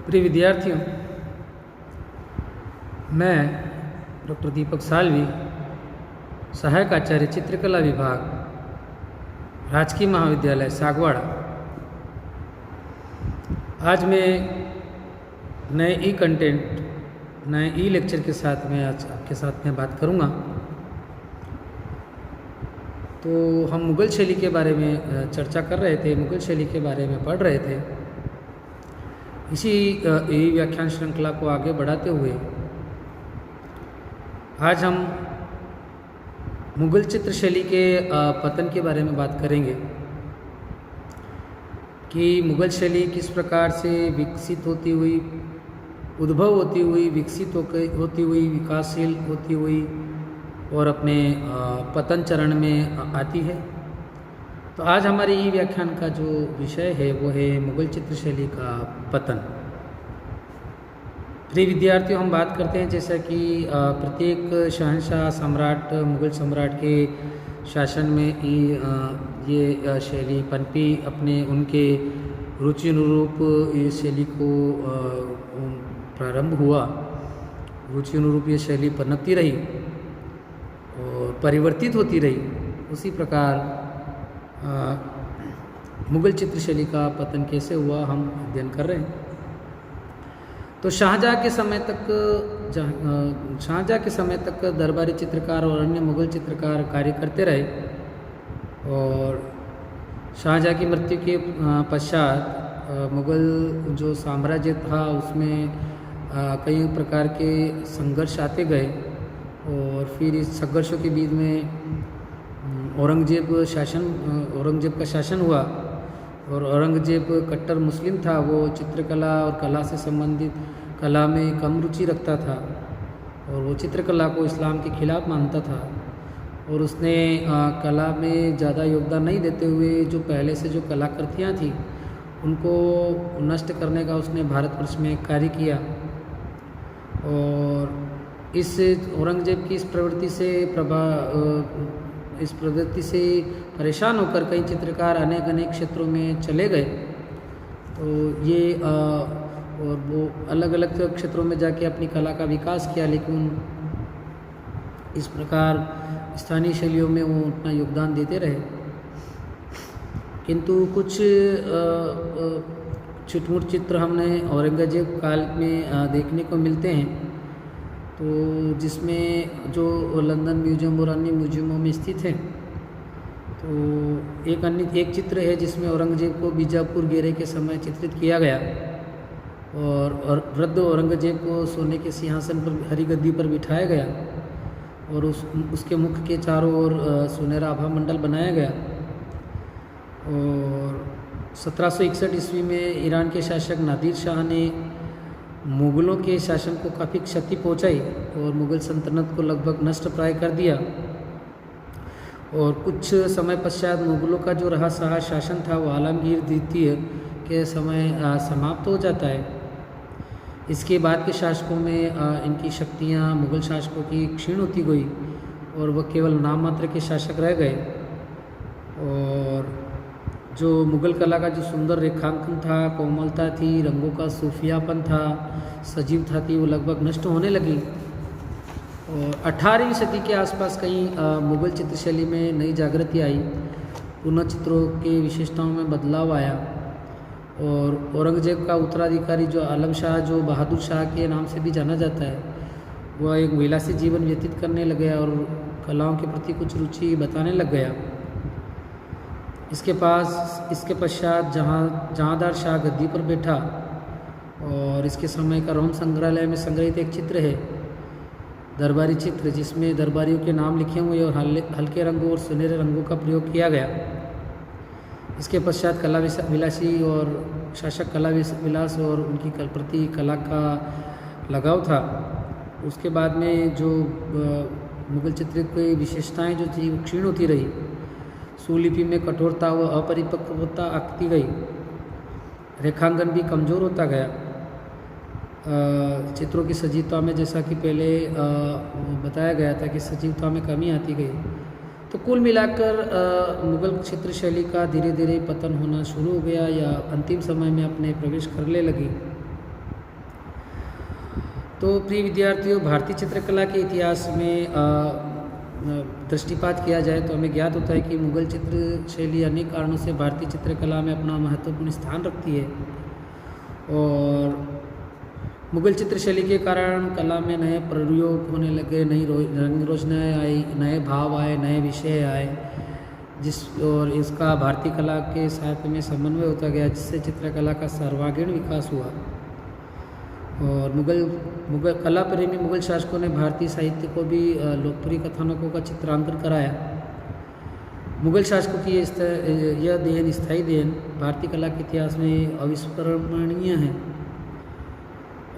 प्रिय विद्यार्थियों, मैं डॉक्टर दीपक सालवी, सहायक आचार्य चित्रकला विभाग, राजकीय महाविद्यालय सागवाड़ा। आज मैं नए कंटेंट, नए लेक्चर के साथ मैं आज आपके साथ में बात करूंगा। तो हम मुग़ल शैली के बारे में चर्चा कर रहे थे, मुग़ल शैली के बारे में पढ़ रहे थे। इसी व्याख्यान श्रृंखला को आगे बढ़ाते हुए आज हम मुग़ल चित्र शैली के पतन के बारे में बात करेंगे कि मुग़ल शैली किस प्रकार से विकसित होती हुई, उद्भव होती हुई, विकसित होती हुई, विकासशील होती हुई और अपने पतन चरण में आती है। तो आज हमारे ई व्याख्यान का जो विषय है वो है मुग़ल चित्र शैली का पतन। प्रिय विद्यार्थियों, हम बात करते हैं जैसा कि प्रत्येक शहंशाह सम्राट, मुग़ल सम्राट के शासन में ये शैली पनपी, अपने उनके रुचि अनुरूप ये शैली को प्रारंभ हुआ, रुचि अनुरूप ये शैली पनपती रही और परिवर्तित होती रही। उसी प्रकार मुग़ल चित्र शैली का पतन कैसे हुआ हम अध्ययन कर रहे हैं। तो शाहजहाँ के समय तक दरबारी चित्रकार और अन्य मुग़ल चित्रकार कार्य करते रहे और शाहजहाँ की मृत्यु के पश्चात मुग़ल जो साम्राज्य था उसमें कई प्रकार के संघर्ष आते गए और फिर इस संघर्षों के बीच में औरंगजेब का शासन हुआ और औरंगजेब कट्टर मुस्लिम था। वो चित्रकला और कला से संबंधित कला में कम रुचि रखता था और वो चित्रकला को इस्लाम के खिलाफ मानता था और उसने कला में ज़्यादा योगदान नहीं देते हुए जो पहले से जो कलाकृतियाँ थी उनको नष्ट करने का उसने भारतवर्ष में कार्य किया। और इस औरंगजेब की इस प्रवृत्ति से परेशान होकर कई चित्रकार अनेक क्षेत्रों में चले गए। तो ये और वो अलग अलग क्षेत्रों में जाके अपनी कला का विकास किया, लेकिन इस प्रकार स्थानीय शैलियों में वो उतना योगदान देते रहे। किंतु कुछ छुटमुट चित्र हमने औरंगजेब काल में देखने को मिलते हैं, तो जिसमें जो लंदन म्यूजियम और अन्य म्यूजियमों में स्थित है। तो एक चित्र है जिसमें औरंगजेब को बीजापुर घेरे के समय चित्रित किया गया और वृद्ध औरंगजेब को सोने के सिंहासन पर, हरी गद्दी पर बिठाया गया और उसके मुख के चारों ओर सुनहरा आभा मंडल बनाया गया। और 1761 ईस्वी में ईरान के शासक नादिर शाह ने मुग़लों के शासन को काफ़ी क्षति पहुंचाई और मुग़ल सल्तनत को लगभग नष्ट प्राय कर दिया। और कुछ समय पश्चात मुग़लों का जो रहा शासन था वो आलमगीर द्वितीय के समय समाप्त हो जाता है। इसके बाद के शासकों में इनकी शक्तियाँ मुग़ल शासकों की क्षीण होती गई और वह केवल नाम मात्र के शासक रह गए। और जो मुग़ल कला का जो सुंदर रेखांकन था, कोमलता थी, रंगों का सूफियापन था, सजीवता थी, वो लगभग नष्ट होने लगी। और 18वीं सदी के आसपास कहीं मुग़ल चित्रशैली में नई जागृति आई, पुनः चित्रों के विशेषताओं में बदलाव आया और औरंगजेब का उत्तराधिकारी जो आलम शाह, जो बहादुर शाह के नाम से भी जाना जाता है, वह एक विलासी जीवन व्यतीत करने लग गया और कलाओं के प्रति कुछ रुचि बताने लग गया। इसके पश्चात जहांदार शाह गद्दी पर बैठा और इसके समय का रोम संग्रहालय में संग्रहित एक चित्र है, दरबारी चित्र, जिसमें दरबारियों के नाम लिखे हुए और हल्के रंगों और सुनहरे रंगों का प्रयोग किया गया। इसके पश्चात कला विलासी और शासक कला विलास और उनकी प्रति कला का लगाव था। उसके बाद में जो मुग़ल चित्र की विशेषताएँ जो थी वो क्षीण होती रही। सुलिपि में कठोरता व अपरिपक्वता आती गई, रेखांकन भी कमज़ोर होता गया। चित्रों की सजीवता में, जैसा कि पहले बताया गया था कि सजीवता में कमी आती गई। तो कुल मिलाकर मुग़ल चित्र शैली का धीरे धीरे पतन होना शुरू हो गया या अंतिम समय में अपने प्रवेश करने लगी। तो प्रिय विद्यार्थियों, भारतीय चित्रकला के इतिहास में दृष्टिपात किया जाए तो हमें ज्ञात होता है कि मुगल चित्र शैली अनेक कारणों से भारतीय चित्रकला में अपना महत्वपूर्ण स्थान रखती है। और मुगल चित्र शैली के कारण कला में नए प्रयोग होने लगे, नई रंग रोशनाएँ आई, नए भाव आए, नए विषय आए, और इसका भारतीय कला के साथ में समन्वय होता गया, जिससे चित्रकला का सर्वांगीण विकास हुआ। और मुगल कला प्रेमी मुगल शासकों ने भारतीय साहित्य को भी लोकप्रिय कथानकों का चित्रांकन कराया। मुगल शासकों की यह स्थायी देन भारतीय कला के इतिहास में अविस्मरणीय है।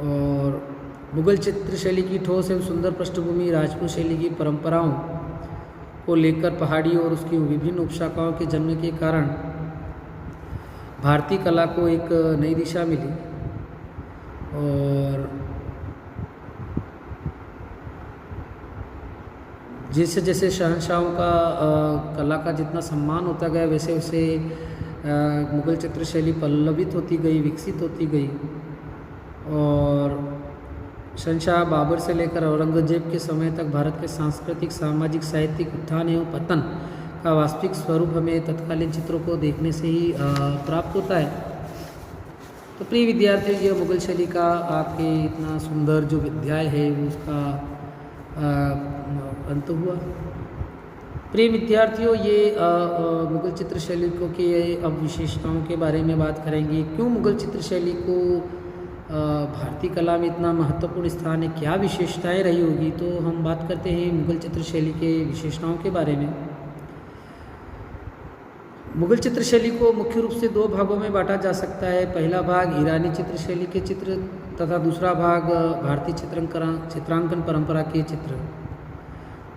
और मुगल चित्र शैली की ठोस एवं सुंदर पृष्ठभूमि राजपूत शैली की परंपराओं को लेकर पहाड़ी और उसकी विभिन्न उपशाखाओं के जन्म के कारण भारतीय कला को एक नई दिशा मिली। और जैसे जैसे शहंशाहों का कला का जितना सम्मान होता गया, वैसे वैसे मुगल चित्र शैली पल्लवित होती गई, विकसित होती गई। और शहंशाह बाबर से लेकर औरंगजेब के समय तक भारत के सांस्कृतिक, सामाजिक, साहित्यिक उत्थान एवं पतन का वास्तविक स्वरूप हमें तत्कालीन चित्रों को देखने से ही प्राप्त होता है। तो प्रिय विद्यार्थियों, ये मुगल शैली का आपके इतना सुंदर जो अध्याय है उसका अंत हुआ। प्रिय विद्यार्थियों, ये मुगल चित्र शैली को के अब विशेषताओं के बारे में बात करेंगे। क्यों मुगल चित्र शैली को भारतीय कला में इतना महत्वपूर्ण स्थान है, क्या विशेषताएं रही होगी। तो हम बात करते हैं मुगल चित्र शैली के विशेषताओं के बारे में। मुगल चित्र शैली को मुख्य रूप से दो भागों में बांटा जा सकता है। पहला भाग ईरानी चित्र शैली के चित्र तथा दूसरा भाग भारतीय चित्रांकन परंपरा के चित्र।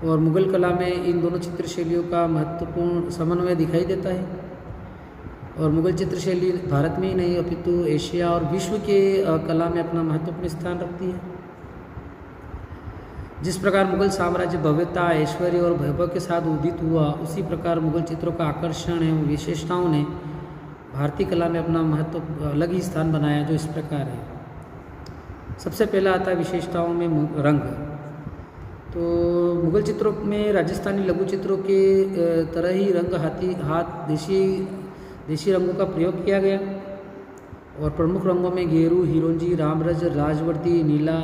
और मुगल कला में इन दोनों चित्र शैलियों का महत्वपूर्ण समन्वय दिखाई देता है। और मुगल चित्र शैली भारत में ही नहीं अपितु एशिया और विश्व के कला में अपना महत्वपूर्ण स्थान रखती है। जिस प्रकार मुगल साम्राज्य भव्यता, ऐश्वर्य और वैभव के साथ उदित हुआ, उसी प्रकार मुगल चित्रों का आकर्षण एवं विशेषताओं ने भारतीय कला में अपना महत्व अलग ही स्थान बनाया, जो इस प्रकार है। सबसे पहला आता है विशेषताओं में रंग। तो मुगल चित्रों में राजस्थानी लघु चित्रों के तरह ही रंग देशी रंगों का प्रयोग किया गया। और प्रमुख रंगों में गेरू, हिरोंजी, रामरज, राजवर्ती, नीला,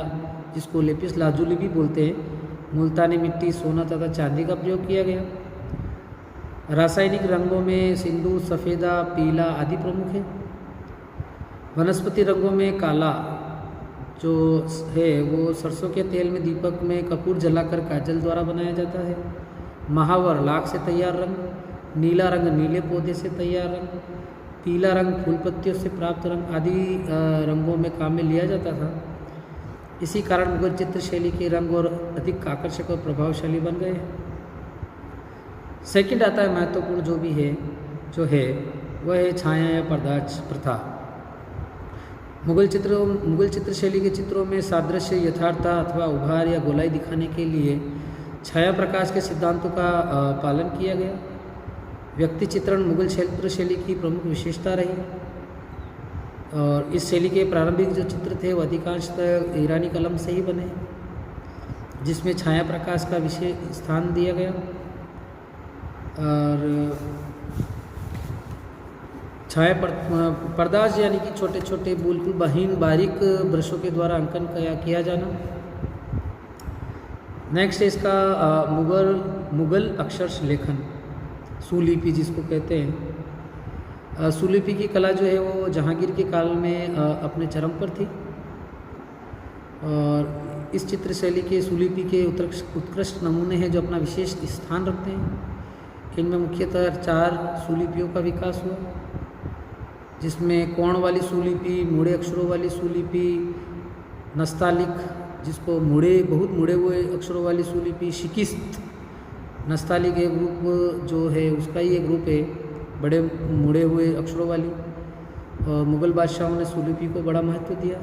जिसको लेपिस लाजुली भी बोलते हैं, मुल्तानी मिट्टी, सोना तथा चांदी का प्रयोग किया गया। रासायनिक रंगों में सिंदूर, सफ़ेदा, पीला आदि प्रमुख है। वनस्पति रंगों में काला जो है वो सरसों के तेल में दीपक में कपूर जलाकर काजल द्वारा बनाया जाता है। महावर लाख से तैयार रंग, नीला रंग नीले पौधे से तैयार रंग, पीला रंग फूल पत्तियों से प्राप्त रंग आदि रंगों में काम में लिया जाता था। इसी कारण मुगल चित्र शैली के रंग और अधिक आकर्षक और प्रभावशाली बन गए। सेकंड आता है महत्वपूर्ण जो है वह है छाया या पर्दा प्रथा। मुगल चित्र शैली के चित्रों में सादृश्य, यथार्थता अथवा उभार या गोलाई दिखाने के लिए छाया प्रकाश के सिद्धांतों का पालन किया गया। व्यक्ति चित्रण मुगल चित्र शैली की प्रमुख विशेषता रही। और इस शैली के प्रारंभिक जो चित्र थे वो अधिकांशतः ईरानी कलम से ही बने, जिसमें छाया प्रकाश का विशेष स्थान दिया गया। और छाया पर्दाज यानी कि छोटे छोटे बिल्कुल बारीक ब्रशों के द्वारा अंकन किया जाना। नेक्स्ट है इसका मुगल अक्षर लेखन, सुलिपि जिसको कहते हैं। सुलिपि की कला जो है वो जहांगीर के काल में अपने चरम पर थी। और इस चित्र शैली के सुलिपि के उत्कृष्ट नमूने हैं जो अपना विशेष स्थान रखते हैं। इनमें मुख्यतः 4 सुलिपियों का विकास हुआ, जिसमें कोण वाली सुलिपि, मुड़े अक्षरों वाली सुलिपि, नस्तालिक जिसको बहुत मुड़े हुए अक्षरों वाली सुलिपि, शिकिस्त नस्तालिक एक ग्रुप जो है उसका ही एक ग्रुप है बड़े मुड़े हुए अक्षरों वाली। और मुग़ल बादशाहों ने सुलिपि को बड़ा महत्व दिया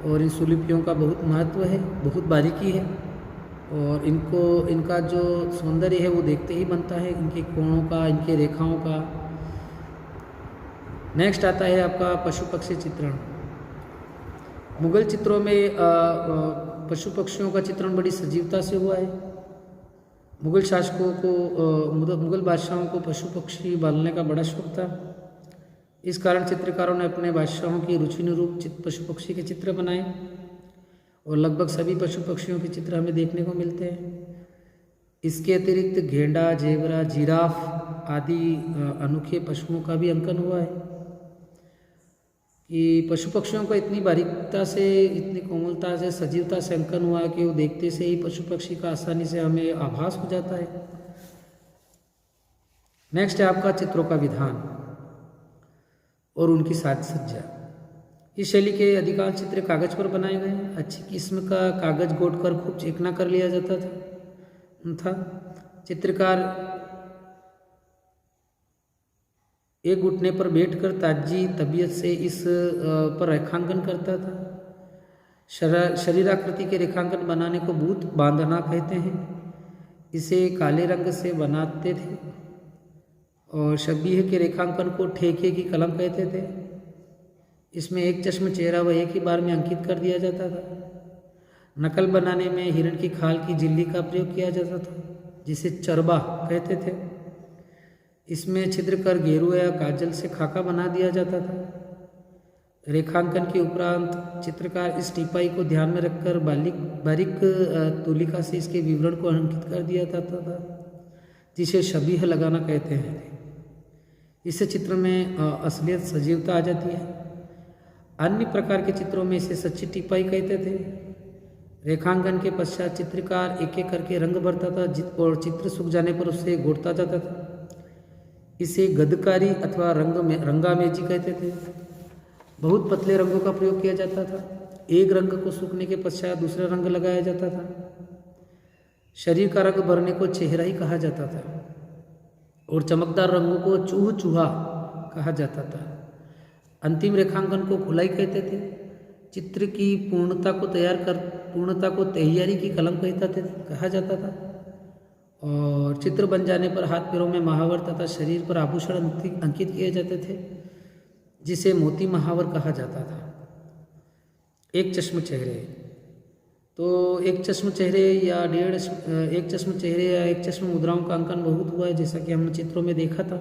और इन सुलिपियों का बहुत महत्व है, बहुत बारीकी है। और इनका जो सौंदर्य है वो देखते ही बनता है, इनके कोणों का, इनके रेखाओं का। नेक्स्ट आता है आपका पशु पक्षी चित्रण। मुगल चित्रों में पशु पक्षियों का चित्रण बड़ी सजीवता से हुआ है। मुगल शासकों को मुगल बादशाहों को पशु पक्षी पालने का बड़ा शौक था। इस कारण चित्रकारों ने अपने बादशाहों की रुचि अनुरूप पशु पक्षी के चित्र बनाए और लगभग सभी पशु पक्षियों के चित्र हमें देखने को मिलते हैं। इसके अतिरिक्त गेंडा, जेबरा, जिराफ आदि अनोखे पशुओं का भी अंकन हुआ है कि पशु पक्षियों का इतनी बारीकता से, इतनी कोमलता से, सजीवता से अंकन हुआ कि वो देखते से ही पशु पक्षी का आसानी से हमें आभास हो जाता है। नेक्स्ट है आपका चित्रों का विधान और उनकी साज सज्जा। इस शैली के अधिकांश चित्र कागज पर बनाए गए हैं। अच्छी किस्म का कागज गोदकर खूब चिकना कर लिया जाता था। चित्रकार एक घुटने पर बैठकर ताजी तबीयत से इस पर रेखांकन करता था। शरीराकृति के रेखांकन बनाने को भूत बांधना कहते हैं। इसे काले रंग से बनाते थे और शबीह के रेखांकन को ठेके की कलम कहते थे। इसमें एक चश्म चेहरा व एक ही बार में अंकित कर दिया जाता था। नकल बनाने में हिरण की खाल की झिल्ली का प्रयोग किया जाता था, जिसे चरबा कहते थे। इसमें छिद्र कर गेरू या काजल से खाका बना दिया जाता था। रेखांकन के उपरांत चित्रकार इस टिपाई को ध्यान में रखकर बारीक तुलिका से इसके विवरण को अंकित कर दिया जाता था, जिसे शबीह लगाना कहते हैं। इससे चित्र में असलियत, सजीवता आ जाती है। अन्य प्रकार के चित्रों में इसे सच्ची टिपाई कहते थे। रेखांकन के पश्चात चित्रकार एक एक करके रंग भरता था और चित्र सूख जाने पर उसे घोटता जाता था। इसे गदकारी अथवा रंगामेजी कहते थे। बहुत पतले रंगों का प्रयोग किया जाता था। एक रंग को सूखने के पश्चात दूसरा रंग लगाया जाता था। शरीर का रंग भरने को चेहरा ही कहा जाता था और चमकदार रंगों को चूह चूहा कहा जाता था। अंतिम रेखांकन को खुलाई कहते थे। चित्र की पूर्णता को तैयारी की कलम कहा जाता था और चित्र बन जाने पर हाथ पैरों में महावर तथा शरीर पर आभूषण अंकित किए जाते थे, जिसे मोती महावर कहा जाता था। एक चश्म चेहरे एक चश्म चेहरे या एक चश्म मुद्राओं का अंकन बहुत हुआ है, जैसा कि हमने चित्रों में देखा था।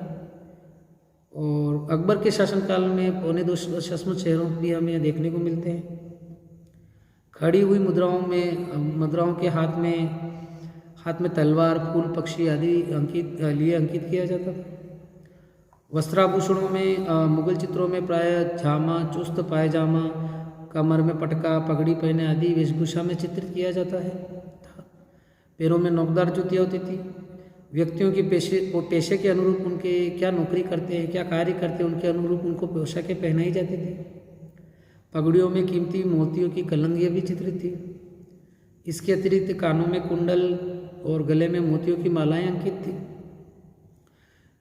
और अकबर के शासनकाल में 2.25 चश्म चेहरों भी हमें देखने को मिलते हैं। खड़ी हुई मुद्राओं के हाथ में तलवार, फूल, पक्षी आदि अंकित किया जाता था। वस्त्राभूषणों में मुगल चित्रों में प्राय जामा, चुस्त पायजामा, कमर में पटका, पगड़ी पहने आदि वेशभूषा में चित्रित किया जाता है। पैरों में नोकदार जूतियाँ होती थी। व्यक्तियों के पेशे के अनुरूप, उनके क्या नौकरी करते हैं, क्या कार्य करते हैं, उनके अनुरूप उनको पोशाकें पहनाई जाती थी। पगड़ियों में कीमती मोतियों की कलंगियाँ भी चित्रित थी। इसके अतिरिक्त कानों में कुंडल और गले में मोतियों की मालाएं अंकित थी।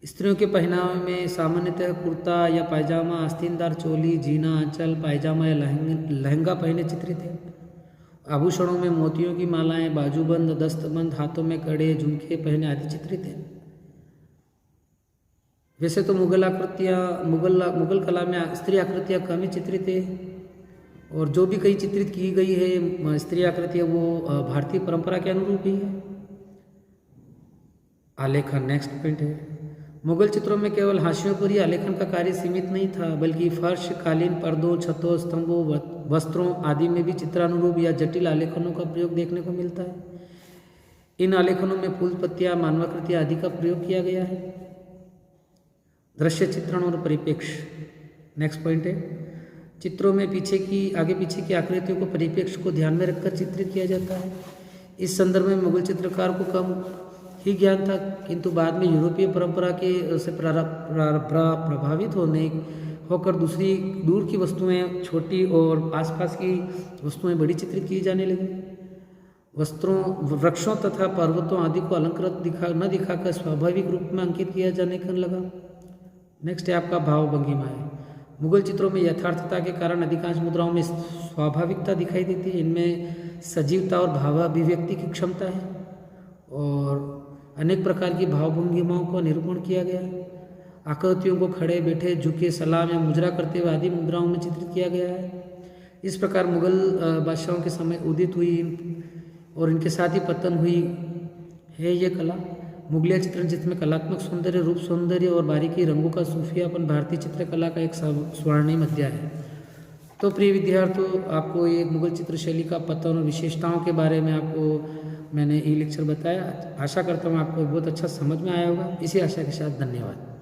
स्त्रियों के पहनावे में सामान्यतः कुर्ता या पायजामा, आस्तीनदार चोली, जीना, आंचल, पायजामा या लहंगा पहने चित्रित है। आभूषणों में मोतियों की मालाएं, बाजूबंद, दस्तबंद, हाथों में कड़े, झुमके पहने आदि चित्रित है। वैसे तो मुगल कला में स्त्री आकृतियाँ कम ही चित्रित है और जो भी कई चित्रित की गई है स्त्री आकृतियाँ वो भारतीय परंपरा के अनुरूप ही है। आलेखन नेक्स्ट पॉइंट है। मुगल चित्रों में केवल हाशियों पर ही आलेखन का कार्य सीमित नहीं था, बल्कि फर्श, कालीन, पर्दों, छतों, स्तंभों, वस्त्रों आदि में भी चित्रानुरूप या जटिल आलेखनों का प्रयोग देखने को मिलता है। इन आलेखनों में फूल, पत्तियां, मानवाकृतियां आदि का प्रयोग किया गया है। दृश्य चित्रण और परिप्रेक्ष्य नेक्स्ट पॉइंट है। चित्रों में आगे पीछे की आकृतियों को परिप्रेक्ष्य को ध्यान में रखकर चित्रित किया जाता है। इस संदर्भ में मुगल चित्रकार को कम ही ज्ञान था, किंतु बाद में यूरोपीय परंपरा के से प्रभावित होकर दूर की वस्तुएं छोटी और आसपास की वस्तुएं बड़ी चित्रित की जाने लगी। वृक्षों तथा पर्वतों आदि को अलंकृत न दिखाकर स्वाभाविक रूप में अंकित किया जाने लगा। नेक्स्ट है आपका भाव भंगिमा है। मुगल चित्रों में यथार्थता के कारण अधिकांश मुद्राओं में स्वाभाविकता दिखाई देती है। इनमें सजीवता और भावाभिव्यक्ति की क्षमता है और अनेक प्रकार की भावभंगिमाओं का निरूपण किया गया है। आकृतियों को खड़े, बैठे, झुके, सलाम या मुजरा करते हुए आदि मुद्राओं में चित्रित किया गया है। इस प्रकार मुग़ल बादशाहों के समय उदित हुई और इनके साथ ही पतन हुई है ये कला। मुगलिया चित्रण जिसमें कलात्मक सौंदर्य, रूप सौंदर्य और बारीकी रंगों का सूफियापन भारतीय चित्रकला का एक स्वर्णिम अध्याय है। तो प्रिय विद्यार्थियों, आपको ये मुगल चित्रशैली का पतन और विशेषताओं के बारे में आपको मैंने ई लेक्चर बताया। आशा करता हूँ आपको बहुत अच्छा समझ में आया होगा। इसी आशा के साथ धन्यवाद।